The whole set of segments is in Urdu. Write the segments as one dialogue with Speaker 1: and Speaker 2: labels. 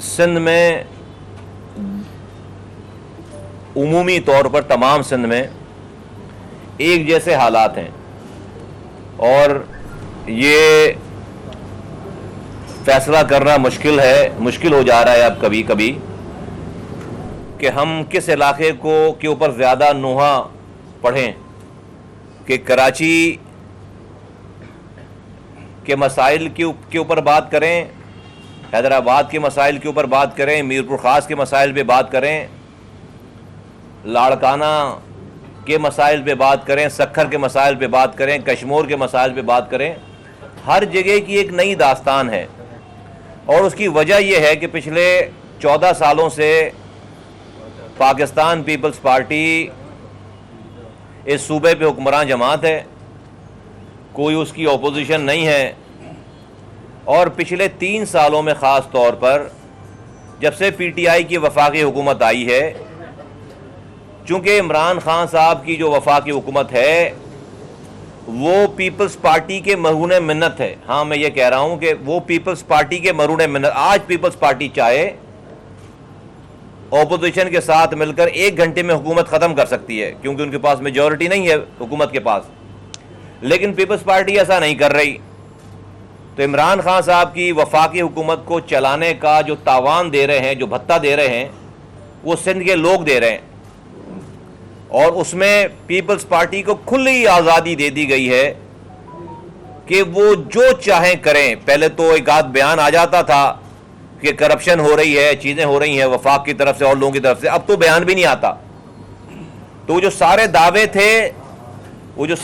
Speaker 1: سندھ میں عمومی طور پر تمام سندھ میں ایک جیسے حالات ہیں، اور یہ فیصلہ کرنا مشکل ہو جا رہا ہے اب کبھی کبھی کہ ہم کس علاقے کے اوپر زیادہ نوحہ پڑھیں، کہ کراچی کے مسائل کے اوپر بات کریں، حیدرآباد کے مسائل کے اوپر بات کریں، میرپور خاص کے مسائل پہ بات کریں، لاڑکانہ کے مسائل پہ بات کریں، سکھر کے مسائل پہ بات کریں، کشمور کے مسائل پہ بات کریں۔ ہر جگہ کی ایک نئی داستان ہے، اور اس کی وجہ یہ ہے کہ پچھلے 14 سالوں سے پاکستان پیپلز پارٹی اس صوبے پہ حکمران جماعت ہے، کوئی اس کی اپوزیشن نہیں ہے، اور پچھلے 3 سالوں میں خاص طور پر جب سے پی ٹی آئی کی وفاقی حکومت آئی ہے، چونکہ عمران خان صاحب کی جو وفاقی حکومت ہے وہ پیپلز پارٹی کے مرہون منت ہے۔ ہاں، میں یہ کہہ رہا ہوں کہ وہ پیپلز پارٹی کے مرہون منت۔ آج پیپلز پارٹی چاہے اپوزیشن کے ساتھ مل کر 1 گھنٹے میں حکومت ختم کر سکتی ہے، کیونکہ ان کے پاس میجورٹی نہیں ہے حکومت کے پاس، لیکن پیپلز پارٹی ایسا نہیں کر رہی۔ تو عمران خان صاحب کی وفاقی حکومت کو چلانے کا جو تاوان دے رہے ہیں، جو بھتہ دے رہے ہیں، وہ سندھ کے لوگ دے رہے ہیں، اور اس میں پیپلز پارٹی کو کھلی آزادی دے دی گئی ہے کہ وہ جو چاہیں کریں۔ پہلے تو ایک آدھ بیان آ جاتا تھا کہ کرپشن ہو رہی ہے، چیزیں ہو رہی ہیں وفاق کی طرف سے اور لوگوں کی طرف سے، اب تو بیان بھی نہیں آتا۔ تو وہ جو سارے دعوے تھے، وہ جو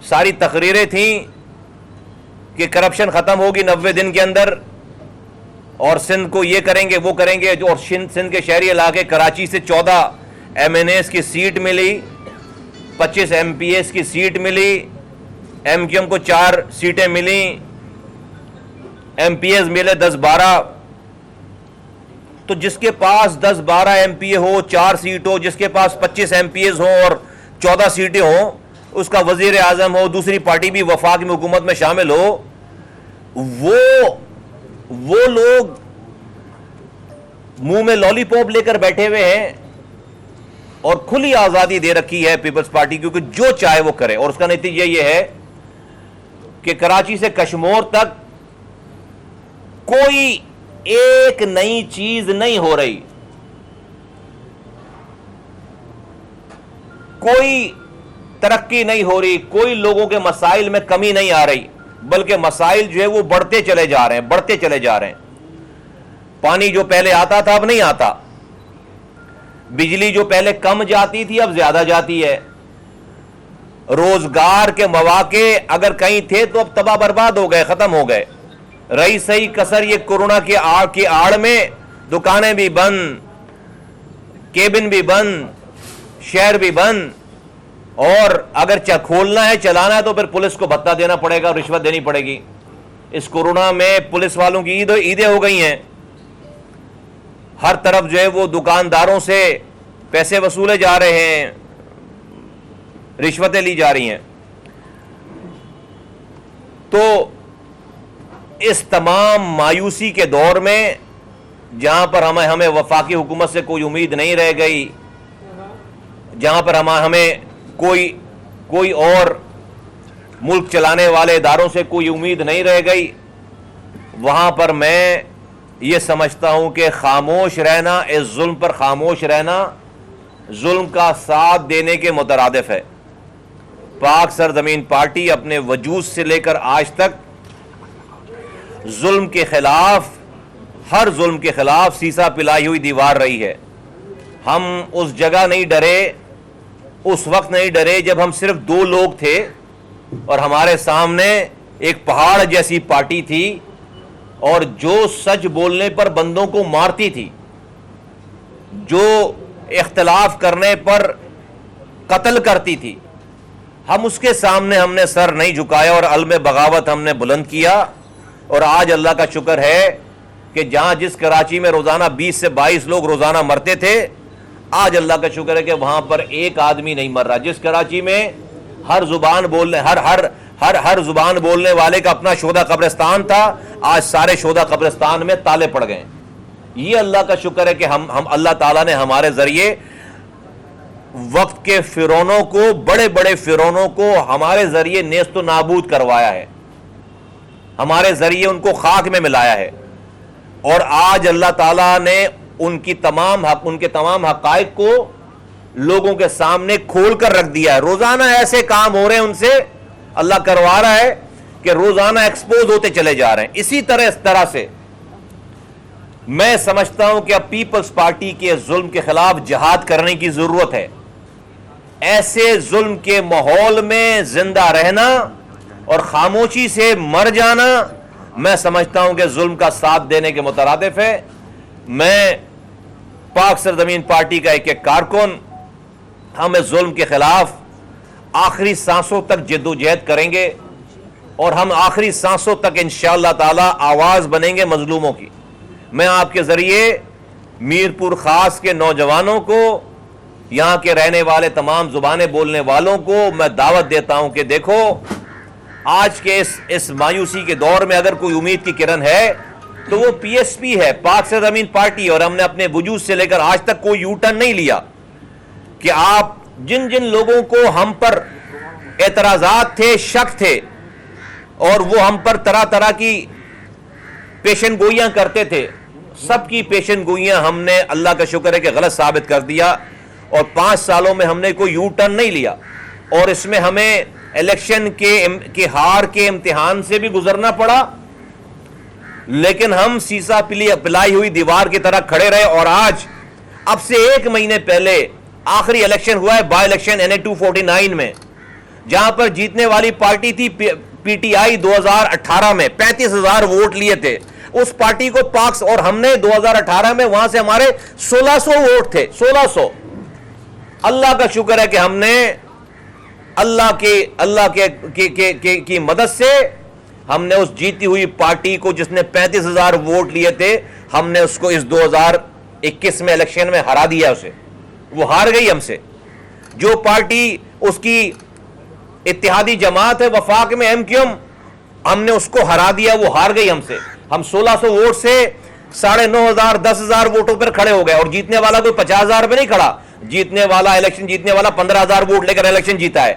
Speaker 1: ساری تقریریں تھیں کہ کرپشن ختم ہوگی 90 دن کے اندر، اور سندھ کو یہ کریں گے وہ کریں گے، اور سندھ کے شہری علاقے کراچی سے 14 ایم این ایس کی سیٹ ملی، 25 ایم پی ایس کی سیٹ ملی، ایم کیو ایم کو 4 سیٹیں ملیں، ایم پی ایس ملے 10-12۔ تو جس کے پاس 10-12 ایم پی اے ہو، 4 سیٹ ہو، جس کے پاس 25 ایم پی ایس ہوں اور 14 سیٹیں ہوں، اس کا وزیر اعظم ہو، دوسری پارٹی بھی وفاق میں حکومت میں شامل ہو، وہ لوگ منہ میں لالی پاپ لے کر بیٹھے ہوئے ہیں، اور کھلی آزادی دے رکھی ہے پیپلز پارٹی، کیونکہ جو چاہے وہ کرے۔ اور اس کا نتیجہ یہ ہے کہ کراچی سے کشمور تک کوئی ایک نئی چیز نہیں ہو رہی، کوئی ترقی نہیں ہو رہی، کوئی لوگوں کے مسائل میں کمی نہیں آ رہی، بلکہ مسائل جو ہے وہ بڑھتے چلے جا رہے ہیں۔ پانی جو پہلے آتا تھا اب نہیں آتا، بجلی جو پہلے کم جاتی تھی اب زیادہ جاتی ہے، روزگار کے مواقع اگر کہیں تھے تو اب تباہ برباد ہو گئے، ختم ہو گئے۔ رہی صحیح کسر یہ کورونا کے آڑ میں دکانیں بھی بند، کیبن بھی بند، شہر بھی بند، اور اگر کھولنا ہے چلانا ہے تو پھر پولیس کو بھتہ دینا پڑے گا، رشوت دینی پڑے گی۔ اس کورونا میں پولیس والوں کی عیدیں ہو گئی ہیں، ہر طرف جو ہے وہ دکانداروں سے پیسے وصولے جا رہے ہیں، رشوتیں لی جا رہی ہیں۔ تو اس تمام مایوسی کے دور میں، جہاں پر ہمیں وفاقی حکومت سے کوئی امید نہیں رہ گئی، جہاں پر ہمیں کوئی اور ملک چلانے والے اداروں سے کوئی امید نہیں رہ گئی، وہاں پر میں یہ سمجھتا ہوں کہ خاموش رہنا، اس ظلم پر خاموش رہنا، ظلم کا ساتھ دینے کے مترادف ہے۔ پاک سرزمین پارٹی اپنے وجود سے لے کر آج تک ظلم کے خلاف، ہر ظلم کے خلاف سیسا پلائی ہوئی دیوار رہی ہے۔ ہم اس جگہ نہیں ڈرے، اس وقت نہیں ڈرے جب ہم صرف 2 لوگ تھے اور ہمارے سامنے ایک پہاڑ جیسی پارٹی تھی، اور جو سچ بولنے پر بندوں کو مارتی تھی، جو اختلاف کرنے پر قتل کرتی تھی۔ ہم اس کے سامنے ہم نے سر نہیں جھکایا اور علم بغاوت ہم نے بلند کیا، اور آج اللہ کا شکر ہے کہ جس کراچی میں روزانہ 20 سے 22 لوگ روزانہ مرتے تھے، آج اللہ کا شکر ہے کہ وہاں پر ایک آدمی نہیں مر رہا۔ جس کراچی میں ہر زبان بولنے، ہر زبان بولنے والے کا اپنا شہداء قبرستان تھا، آج سارے شہداء قبرستان میں تالے پڑ گئے. یہ اللہ کا شکر ہے کہ ہم اللہ تعالیٰ نے ہمارے ذریعے وقت کے فرعونوں کو، بڑے بڑے فرعونوں کو ہمارے ذریعے نیست و نابود کروایا ہے، ہمارے ذریعے ان کو خاک میں ملایا ہے. اور آج اللہ تعالیٰ نے ان کے تمام حقائق کو لوگوں کے سامنے کھول کر رکھ دیا ہے. روزانہ ایسے کام ہو رہے ہیں ان سے، اللہ کروا رہا ہے کہ روزانہ ایکسپوز ہوتے چلے جا رہے ہیں. اس طرح سے میں سمجھتا ہوں کہ اب پیپلز پارٹی کے ظلم کے خلاف جہاد کرنے کی ضرورت ہے. ایسے ظلم کے ماحول میں زندہ رہنا اور خاموشی سے مر جانا میں سمجھتا ہوں کہ ظلم کا ساتھ دینے کے مترادف ہے. میں پاک سرزمین پارٹی کا ایک کارکن، ہم اس ظلم کے خلاف آخری سانسوں تک جد و جہد کریں گے اور ہم آخری سانسوں تک انشاءاللہ تعالی آواز بنیں گے مظلوموں کی. میں آپ کے ذریعے میرپور خاص کے نوجوانوں کو، یہاں کے رہنے والے تمام زبانیں بولنے والوں کو میں دعوت دیتا ہوں کہ دیکھو، آج کے اس مایوسی کے دور میں اگر کوئی امید کی کرن ہے تو وہ پی ایس پی ہے، پاک سرزمین پارٹی. اور ہم نے اپنے وجود سے لے کر آج تک کوئی یو ٹرن نہیں لیا کہ آپ جن لوگوں کو ہم پر اعتراضات تھے، شک تھے، اور وہ ہم پر طرح طرح کی پیشن گوئیاں کرتے تھے، سب کی پیشن گوئیاں ہم نے اللہ کا شکر ہے کہ غلط ثابت کر دیا. اور 5 سالوں میں ہم نے کوئی یو ٹرن نہیں لیا، اور اس میں ہمیں الیکشن کے ہار کے امتحان سے بھی گزرنا پڑا، لیکن ہم سیسا پلائی ہوئی دیوار کی طرح کھڑے رہے. اور آج اب سے 1 مہینے پہلے آخری الیکشن ہوا ہے، بائی الیکشن NA 249 میں، جہاں پر جیتنے والی پارٹی تھی پی ٹی آئی. 2018 میں 35,000 ووٹ لیے تھے اس پارٹی کو پاکس، اور ہم نے 2018 میں وہاں سے ہمارے 1600 ووٹ تھے، 1600. اللہ کا شکر ہے کہ ہم نے اللہ کی مدد سے ہم نے اس جیتی ہوئی پارٹی کو، جس نے 35,000 ووٹ لیے تھے، ہم نے اس کو اس 2021 میں الیکشن میں ہرا دیا. اسے وہ ہار گئی ہم سے. جو پارٹی اس کی اتحادی جماعت ہے وفاق میں MQM، ہم نے اس کو ہرا دیا، وہ ہار گئی ہم سے. ہم 1600 ووٹ سے 9,500 10,000 ووٹوں پر کھڑے ہو گئے. اور جیتنے والا کوئی 50,000 پہ نہیں کھڑا، الیکشن جیتنے والا 15,000 ووٹ لے کر الیکشن جیتا ہے.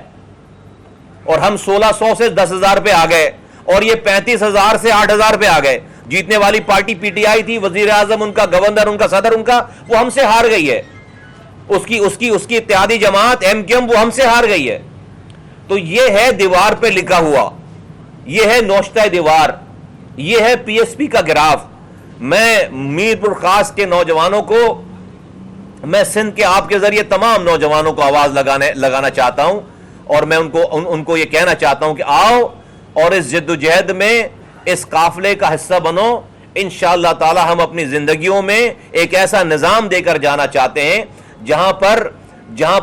Speaker 1: اور ہم 1600 سے 10,000 پہ آ گئے، اور یہ 35,000 سے 8,000 پہ آ گئے. جیتنے والی پارٹی پی ٹی آئی تھی، وزیر اعظم ان کا، گورنر ان کا، صدر ان کا، وہ ہم سے ہار گئی ہے. اس کی اتحادی جماعت MQM وہ ہم سے ہار گئی ہے. تو یہ ہے دیوار پہ لکھا ہوا، یہ ہے نوشتہ دیوار، یہ ہے پی ایس پی کا گراف. میں میرپور خاص کے نوجوانوں کو، میں سندھ کے آپ کے ذریعے تمام نوجوانوں کو آواز لگانا چاہتا ہوں، اور میں ان کو یہ کہنا چاہتا ہوں کہ آؤ اور اس جد و جہد میں اس قافلے کا حصہ بنو. انشاءاللہ تعالی ہم اپنی زندگیوں میں ایک ایسا نظام دے کر جانا چاہتے ہیں جہاں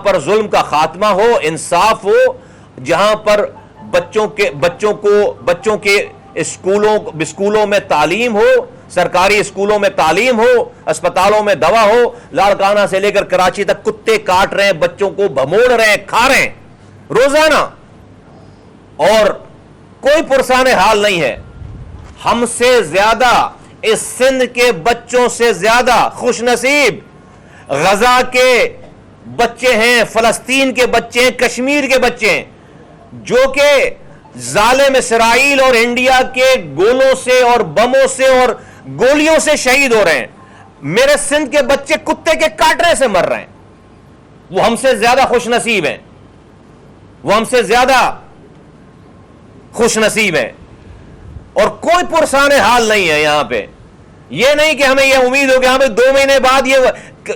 Speaker 1: پر ظلم کا خاتمہ ہو، انصاف ہو، جہاں پر بچوں کے اسکولوں میں تعلیم ہو، سرکاری اسکولوں میں تعلیم ہو، اسپتالوں میں دوا ہو. لاڑکانہ سے لے کر کراچی تک کتے کاٹ رہے ہیں، بچوں کو بھموڑ رہے ہیں، کھا رہے ہیں روزانہ، اور کوئی پرسان حال نہیں ہے. ہم سے زیادہ، اس سندھ کے بچوں سے زیادہ خوش نصیب غزہ کے بچے ہیں، فلسطین کے بچے ہیں، کشمیر کے بچے ہیں، جو کہ ظالم اسرائیل اور انڈیا کے گولوں سے اور بموں سے اور گولیوں سے شہید ہو رہے ہیں. میرے سندھ کے بچے کتے کے کاٹنے سے مر رہے ہیں. وہ ہم سے زیادہ خوش نصیب ہیں، وہ ہم سے زیادہ خوش نصیب ہیں. اور کوئی پرسان حال نہیں ہے یہاں پہ. یہ نہیں کہ ہمیں یہ امید ہو کہ ہمیں 2 مہینے بعد یہ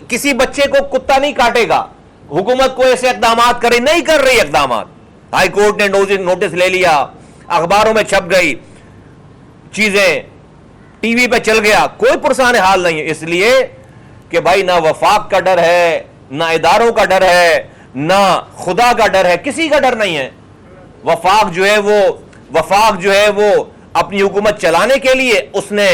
Speaker 1: کسی بچے کو کتا نہیں کاٹے گا، حکومت کو ایسے اقدامات کرے، نہیں کر رہی اقدامات. ہائی کورٹ نے نوٹس لے لیا، اخباروں میں چھپ گئی چیزیں، ٹی وی پہ چل گیا، کوئی پرسان حال نہیں ہے. اس لیے کہ بھائی نہ وفاق کا ڈر ہے، نہ اداروں کا ڈر ہے، نہ خدا کا ڈر ہے، کسی کا ڈر نہیں ہے. وفاق جو ہے وہ اپنی حکومت چلانے کے لیے اس نے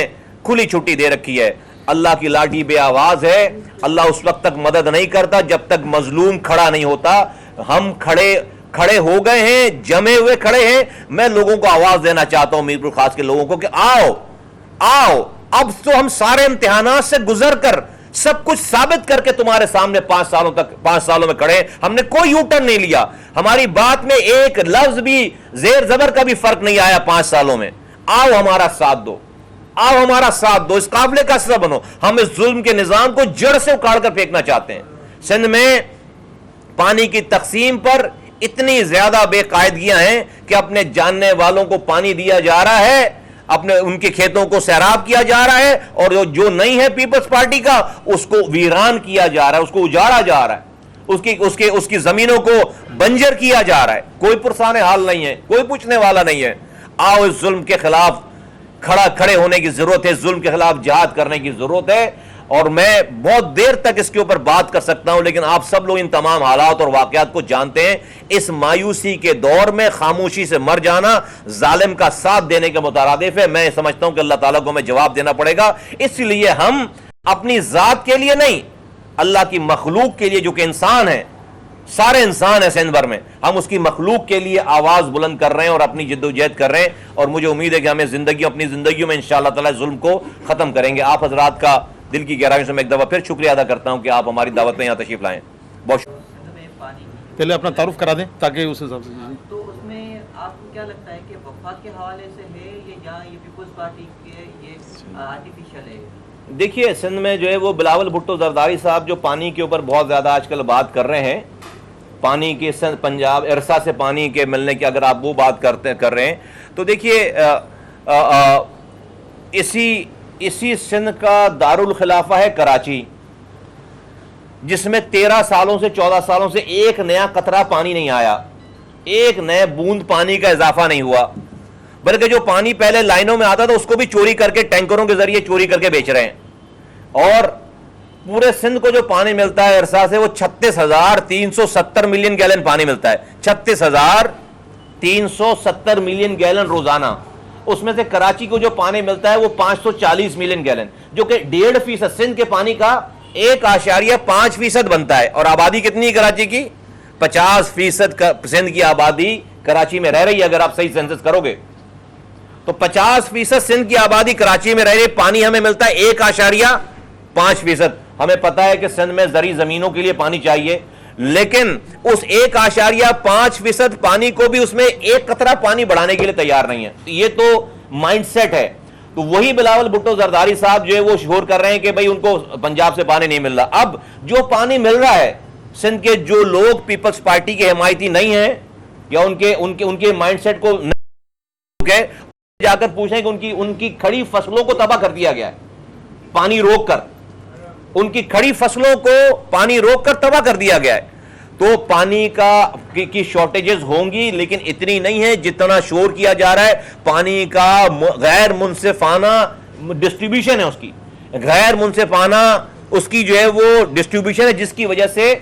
Speaker 1: کھلی چھٹی دے رکھی ہے. اللہ کی لاٹھی بے آواز ہے. اللہ اس وقت تک مدد نہیں کرتا جب تک مظلوم کھڑا نہیں ہوتا. ہم کھڑے کھڑے ہو گئے ہیں, جمے ہوئے کھڑے ہیں. میں لوگوں کو آواز دینا چاہتا ہوں, میرپور خاص کے لوگوں کو, کہ آؤ آؤ, اب تو ہم سارے امتحانات سے گزر کر سب کچھ ثابت کر کے تمہارے سامنے 5 سالوں میں کھڑے ہیں. ہم نے کوئی یو ٹرن نہیں لیا, ہماری بات میں ایک لفظ بھی زیر زبر کا بھی فرق نہیں آیا 5 سالوں میں. آؤ ہمارا ساتھ دو, آؤ ہمارا ساتھ دو, اس قابل کا حصہ بنو. ہم اس ظلم کے نظام کو جڑ سے اکھاڑ کر پھینکنا چاہتے ہیں. سندھ میں پانی کی تقسیم پر اتنی زیادہ بے قاعدگیاں ہیں کہ اپنے جاننے والوں کو پانی دیا جا رہا ہے, اپنے ان کے کھیتوں کو سیراب کیا جا رہا ہے, اور جو نہیں ہے پیپلز پارٹی کا اس کو ویران کیا جا رہا ہے, اس کو اجاڑا جا رہا ہے, اس کی زمینوں کو بنجر کیا جا رہا ہے. کوئی پرسان حال نہیں ہے, کوئی پوچھنے والا نہیں ہے. آؤ اس ظلم کے خلاف کھڑے ہونے کی ضرورت ہے, ظلم کے خلاف جہاد کرنے کی ضرورت ہے. اور میں بہت دیر تک اس کے اوپر بات کر سکتا ہوں, لیکن آپ سب لوگ ان تمام حالات اور واقعات کو جانتے ہیں. اس مایوسی کے دور میں خاموشی سے مر جانا ظالم کا ساتھ دینے کے مترادف ہے. میں سمجھتا ہوں کہ اللہ تعالیٰ کو ہمیں جواب دینا پڑے گا. اس لیے ہم اپنی ذات کے لیے نہیں, اللہ کی مخلوق کے لیے, جو کہ انسان ہے, سارے انسان ہیں سندھ بھر میں, ہم اس کی مخلوق کے لیے آواز بلند کر رہے ہیں اور اپنی جد و جہد کر رہے ہیں. اور مجھے امید ہے کہ ہمیں اپنی زندگیوں میں انشاءاللہ تعالیٰ ظلم کو ختم کریں گے. آپ حضرات کا دل کی گہرائیوں سے میں ایک دفعہ پھر شکریہ ادا کرتا ہوں کہ آپ ہماری دعوت میں یہاں تشریف لائیں. بہت
Speaker 2: پہلے اپنا تعارف کرا دیں تاکہ اس حساب سے.
Speaker 3: تو اس میں آپ کو کیا لگتا ہے کہ وفاق کے حوالے سے ہے یا یہ پیپلز پارٹی کے یہ آرٹیفیشل ہے؟
Speaker 1: دیکھیے, سندھ میں جو ہے وہ بلاول بھٹو زرداری صاحب جو پانی کے اوپر بہت زیادہ آج کل بات کر رہے ہیں, پانی کے پنجاب ارسا سے پانی کے ملنے کی اگر آپ وہ بات کر رہے ہیں, تو دیکھیے اسی سندھ کا دارالخلافہ ہے کراچی, جس میں 13 سالوں سے 14 سالوں سے ایک نیا قطرہ پانی نہیں آیا, ایک نئے بوند پانی کا اضافہ نہیں ہوا, بلکہ جو پانی پہلے لائنوں میں آتا تھا اس کو بھی چوری کر کے ٹینکروں کے ذریعے چوری کر کے بیچ رہے ہیں. اور پورے سندھ کو جو پانی ملتا ہے ارسا سے وہ 36,370 ملین گیلن پانی ملتا ہے, 36,370 ملین گیلن روزانہ. اس میں سے کراچی کو جو پانی ملتا ہے وہ 540 ملین گیلن, جو کہ 1.5% سندھ کے پانی کا 1.5% بنتا ہے. اور آبادی کتنی ہے کراچی کی؟ 50% سندھ کی آبادی کراچی میں رہ رہی ہے. اگر آپ صحیح سینسس کرو گے تو 50% سندھ کی آبادی کراچی میں رہ رہی ہے. پانی ہمیں ملتا ہے 1.5%. ہمیں پتا ہے کہ سندھ میں زرعی زمینوں کے لیے پانی چاہیے, لیکن اس 1.5% پانی کو بھی اس میں ایک قطرہ پانی بڑھانے کے لیے تیار نہیں ہے. یہ تو مائنڈ سیٹ ہے. تو وہی بلاول بھٹو زرداری صاحب جو ہے وہ شعور کر رہے ہیں کہ بھئی ان کو پنجاب سے پانی نہیں مل رہا. اب جو پانی مل رہا ہے, سندھ کے جو لوگ پیپلز پارٹی کے حمایتی نہیں ہیں یا ان کے مائنڈ سیٹ کو جا کر پوچھیں کہ ان کی کھڑی فصلوں کو تباہ کر دیا گیا ہے, پانی روک کر ان کی کھڑی فصلوں کو پانی روک کر تباہ کر دیا گیا ہے. تو پانی کی شارٹیجز ہوں گی, لیکن اتنی نہیں ہے جتنا شور کیا جا رہا ہے. پانی کا غیر منصفانہ ڈسٹریبیوشن ہے, اس کی غیر منصفانہ اس کی جو ہے وہ ڈسٹریبیوشن ہے, جس کی وجہ سے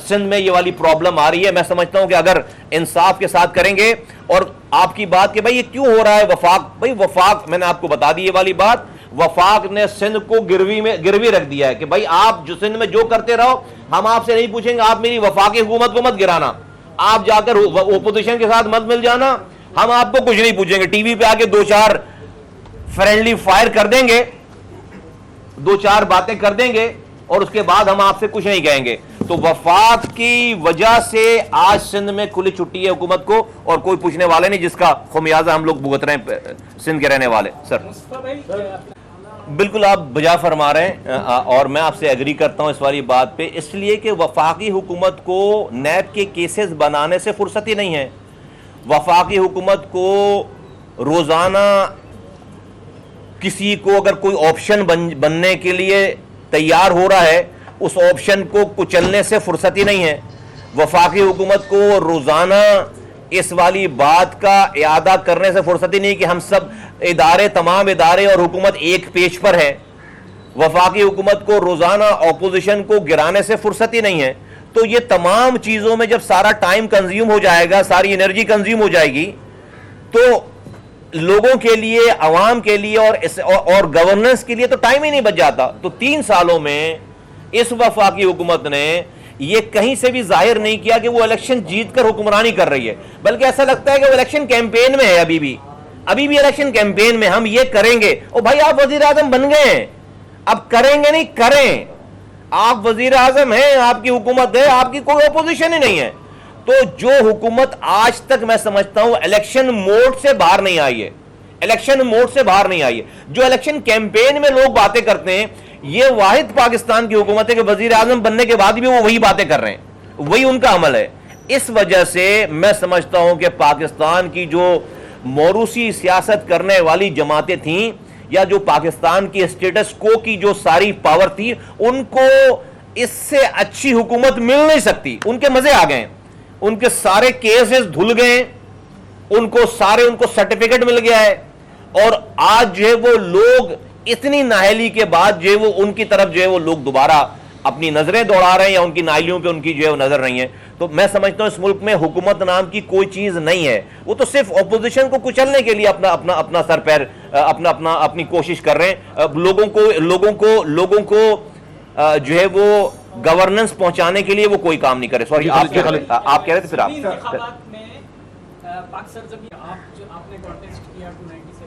Speaker 1: سندھ میں یہ والی پرابلم آ رہی ہے. میں سمجھتا ہوں کہ اگر انصاف کے ساتھ کریں گے, اور آپ کی بات کہ بھائی یہ کیوں ہو رہا ہے وفاق, میں نے آپ کو بتا دی یہ والی بات, وفاق نے سندھ کو گروی رکھ دیا ہے کہ بھائی آپ جو سندھ میں جو کرتے رہو, ہم آپ سے نہیں پوچھیں گے, آپ میری وفاقی حکومت کو مت گرانا, آپ جا کر اپوزیشن کے ساتھ مت مل جانا, ہم آپ کو کچھ نہیں پوچھیں گے. ٹی وی پہ آ کے 2-4 فرینڈلی فائر کر دیں گے, 2-4 باتیں کر دیں گے, اور اس کے بعد ہم آپ سے کچھ نہیں کہیں گے. تو وفاق کی وجہ سے آج سندھ میں کھلی چھٹی ہے حکومت کو, اور کوئی پوچھنے والے نہیں, جس کا خمیازہ ہم لوگ بھگت رہے ہیں سندھ کے رہنے والے. سر بالکل آپ بجا فرما رہے ہیں, اور میں آپ سے ایگری کرتا ہوں اس والی بات پہ, اس لیے کہ وفاقی حکومت کو نیب کے کیسز بنانے سے فرصت ہی نہیں ہے. وفاقی حکومت کو روزانہ کسی کو اگر کوئی آپشن بننے کے لیے تیار ہو رہا ہے, اس آپشن کو کچلنے سے فرصت ہی نہیں ہے. وفاقی حکومت کو روزانہ اس والی بات کا اعادہ کرنے سے فرصت ہی نہیں کہ ہم سب تمام ادارے اور حکومت ایک پیج پر ہے. وفاقی حکومت کو روزانہ اپوزیشن کو گرانے سے فرصت ہی نہیں ہے. تو یہ تمام چیزوں میں جب سارا ٹائم کنزیوم ہو جائے گا, ساری انرجی کنزیوم ہو جائے گی, تو لوگوں کے لیے, عوام کے لیے اور گورننس کے لیے تو ٹائم ہی نہیں بچ جاتا. تو 3 سالوں میں اس وفاقی حکومت نے یہ کہیں سے بھی ظاہر نہیں کیا کہ وہ الیکشن جیت کر حکمرانی کر رہی ہے، بلکہ ایسا لگتا ہے کہ وہ الیکشن کیمپین میں ہے، ابھی بھی الیکشن کیمپین میں ہم یہ کریں گے۔ او بھائی آپ وزیر اعظم بن گئے ہیں، اب کریں گے نہیں کریں، آپ وزیر اعظم ہیں، آپ کی حکومت ہے، آپ کی کوئی اپوزیشن ہی نہیں ہے۔ تو جو حکومت آج تک میں سمجھتا ہوں الیکشن موڈ سے باہر نہیں آئی ہے، جو الیکشن کیمپین میں لوگ باتیں کرتے ہیں، یہ واحد پاکستان کی حکومت ہے کہ وزیر اعظم بننے کے بعد بھی وہ وہی باتیں کر رہے ہیں، وہی ان کا عمل ہے۔ اس وجہ سے میں سمجھتا ہوں کہ پاکستان کی جو موروثی سیاست کرنے والی جماعتیں تھیں، یا جو پاکستان کی اسٹیٹس کو کی جو ساری پاور تھی، ان کو اس سے اچھی حکومت مل نہیں سکتی۔ ان کے مزے آ گئے، ان کے سارے کیسز دھل گئے، ان کو سرٹیفکیٹ مل گیا ہے، اور آج جو ہے وہ لوگ اتنی نااہلی کے بعد جو ہے وہ ان کی طرف جو ہے وہ لوگ دوبارہ اپنی نظریں دوڑا رہے ہیں، یا ان کی نااہلیوں پہ ان کی جو ہے وہ نظر نہیں ہے۔ تو میں سمجھتا ہوں اس ملک میں حکومت نام کی کوئی چیز نہیں ہے، وہ تو صرف اپوزیشن کو کچلنے کے لیے اپنا سر پیر اپنی کوشش کر رہے ہیں، لوگوں کو جو ہے وہ گورننس پہنچانے کے لیے وہ کوئی کام نہیں کرے۔ سوری آپ کہہ رہے تھے، پھر آپ
Speaker 4: انتخابات میں پاک سرزمین آپ نے کانٹیسٹ کیا 297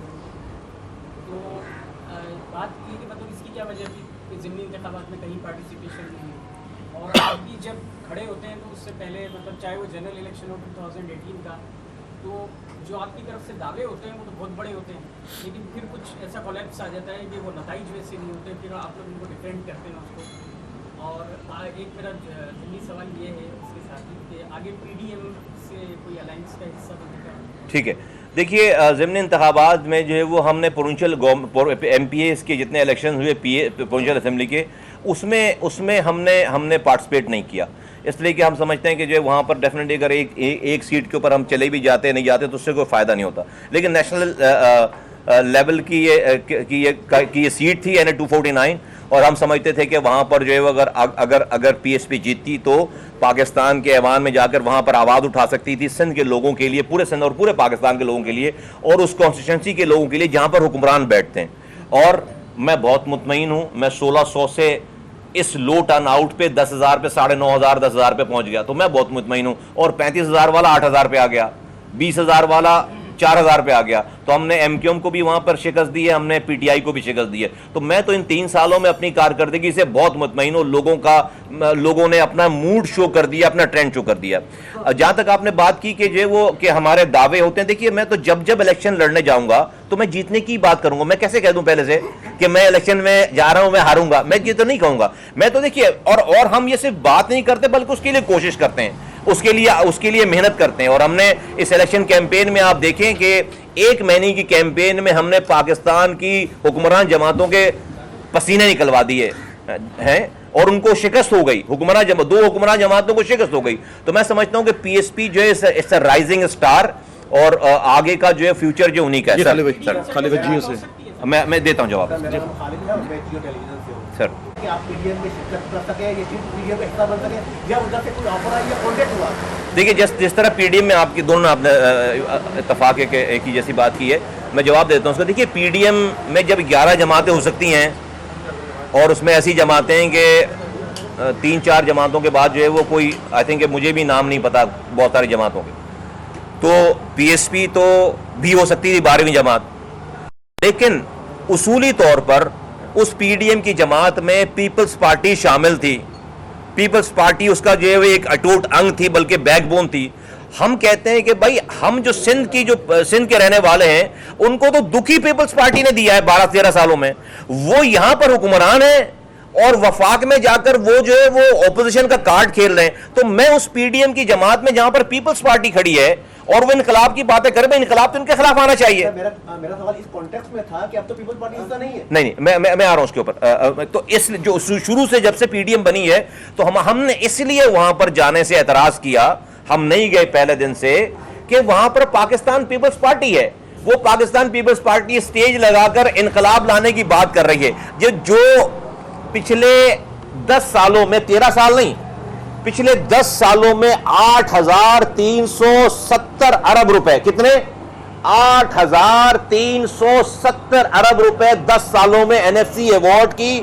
Speaker 4: تو بات یہ کہ مطلب اس کی کیا وجہ تھی کہ ضمنی انتخابات میں کہیں پارٹیسپیشن نہیں ہے، اور آپ بھی جب کھڑے ہوتے ہیں تو اس سے پہلے مطلب چاہے وہ جنرل الیکشن ہو 2018 کا، تو جو آپ کی طرف سے دعوے ہوتے ہیں وہ تو بہت بڑے ہوتے ہیں، لیکن پھر کچھ ایسا کولیپس آ جاتا ہے کہ وہ نتائج ویسے نہیں ہوتے، پھر آپ لوگ ان کو ڈیفینڈ کرتے ہیں اس کو۔ اور ایک میرا ضمنی سوال یہ ہے اس کے ساتھ ہی کہ آگے پی ڈی ایم سے کوئی الائنس کا حصہ بنے گا؟
Speaker 1: ٹھیک ہے، دیکھیے ضمنی انتخابات میں جو ہے وہ ہم نے پروونشل ایم پی ایز کے جتنے الیکشن ہوئے پروونشل اسمبلی کے، اس میں ہم نے پارٹیسپیٹ نہیں کیا، اس لیے کہ ہم سمجھتے ہیں کہ جو ہے وہاں پر ڈیفینیٹلی اگر ایک سیٹ کے اوپر ہم چلے بھی جاتے نہیں جاتے تو اس سے کوئی فائدہ نہیں ہوتا، لیکن نیشنل لیول کی یہ سیٹ تھی NA-249، اور ہم سمجھتے تھے کہ وہاں پر جو ہے اگر پی ایس پی جیتتی تو پاکستان کے ایوان میں جا کر وہاں پر آواز اٹھا سکتی تھی سندھ کے لوگوں کے لیے، پورے سندھ اور پورے پاکستان کے لوگوں کے لیے، اور اس کانسٹیٹوئنسی کے لوگوں کے لیے جہاں پر حکمران بیٹھتے ہیں۔ اور میں بہت مطمئن ہوں، میں 1600 سے اس لو ٹرن آؤٹ پہ 10,000 پہ 9,500 10,000 پہ پہنچ گیا، تو میں بہت مطمئن ہوں، اور 35,000 والا 8,000 پہ آ گیا، 20,000 والا 4,000 پہ آ گیا، تو ہم نے ایم کیو ایم کو بھی وہاں پر شکست دی ہے، ہم نے پی ٹی آئی کو بھی شکست دی ہے۔ تو میں تو ان 3 سالوں میں اپنی کارکردگی سے بہت مطمئن ہوں، لوگوں نے اپنا موڈ شو کر دیا، اپنا ٹرینڈ شو کر دیا۔ جہاں تک آپ نے بات کی کہ جو وہ کہ ہمارے دعوے ہوتے ہیں، دیکھیے میں تو جب الیکشن لڑنے جاؤں گا تو میں جیتنے کی بات کروں گا، میں کیسے کہہ دوں پہلے سے کہ میں الیکشن میں جا رہا ہوں میں ہاروں گا، میں یہ تو نہیں کہوں گا۔ میں تو دیکھیے اور ہم یہ صرف بات نہیں کرتے بلکہ اس کے لیے کوشش کرتے ہیں، اس کے لیے محنت کرتے ہیں، اور ہم نے اس الیکشن کیمپین میں آپ دیکھیں کہ 1 مہینے کی کیمپین میں ہم نے پاکستان کی حکمران جماعتوں کے پسینے نکلوا دیے ہیں، اور ان کو شکست ہو گئی، 2 حکمران جماعتوں کو شکست ہو گئی۔ تو میں سمجھتا ہوں کہ پی ایس پی جو ہے اٹس اے رائزنگ اسٹار، اور آگے کا جو ہے فیوچر جو انہی کا ہے۔
Speaker 2: خالد جیو سے
Speaker 1: میں دیتا ہوں جواب سر۔ دیکھیے جس طرح پی ڈی ایم میں آپ کی دونوں آپ نے اتفاق ایک ہی جیسی بات کی ہے، میں جواب دیتا ہوں اس کا۔ دیکھیے پی ڈی ایم میں جب 11 جماعتیں ہو سکتی ہیں، اور اس میں ایسی جماعتیں ہیں کہ 3-4 جماعتوں کے بعد جو ہے وہ کوئی آئی تھنک کہ مجھے بھی نام نہیں پتا بہت ساری جماعتوں کے، تو پی ایس پی تو بھی ہو سکتی تھی 12ویں جماعت، لیکن اصولی طور پر اس پی ڈی ایم کی جماعت میں پیپلز پارٹی شامل تھی۔ پیپلز پارٹی اس کا جو ہے ایک اٹوٹ انگ تھی، بلکہ بیک بون تھی۔ ہم کہتے ہیں کہ بھائی ہم جو سندھ کے رہنے والے ہیں ان کو تو دکھی پیپلز پارٹی نے دیا ہے 12-13 سالوں میں، وہ یہاں پر حکمران ہیں اور وفاق میں جا کر وہ جو ہے وہ اپوزیشن کا کارڈ کھیل رہے ہیں۔ تو میں اس پی ڈی ایم کی جماعت میں جہاں پر پیپلز پارٹی کھڑی ہے اور وہ انقلاب کی باتیں کرے، میں انقلاب تو ان کے خلاف آنا چاہیے۔
Speaker 5: میرا سوال اس کانٹیکسٹ میں تھا کہ اب تو پیپلز پارٹی حصہ نہیں ہے۔
Speaker 1: نہیں میں آ رہا ہوں اس کے اوپر۔ تو اس جو شروع سے جب سے پی ڈی ایم بنی ہے تو ہم نے اس لیے وہاں پر جانے سے اعتراض کیا، ہم نہیں گئے پہلے دن سے، کہ وہاں پر پاکستان پیپلز پارٹی ہے، وہ پاکستان پیپلز پارٹی سٹیج لگا کر انقلاب لانے کی بات کر رہی ہے۔ جو پچھلے 10 سالوں میں 13 سال نہیں، پچھلے 10 سالوں میں 8,370 ارب روپے، کتنے؟ 8,370 ارب روپے 10 سالوں میں این ایف سی ایوارڈ کی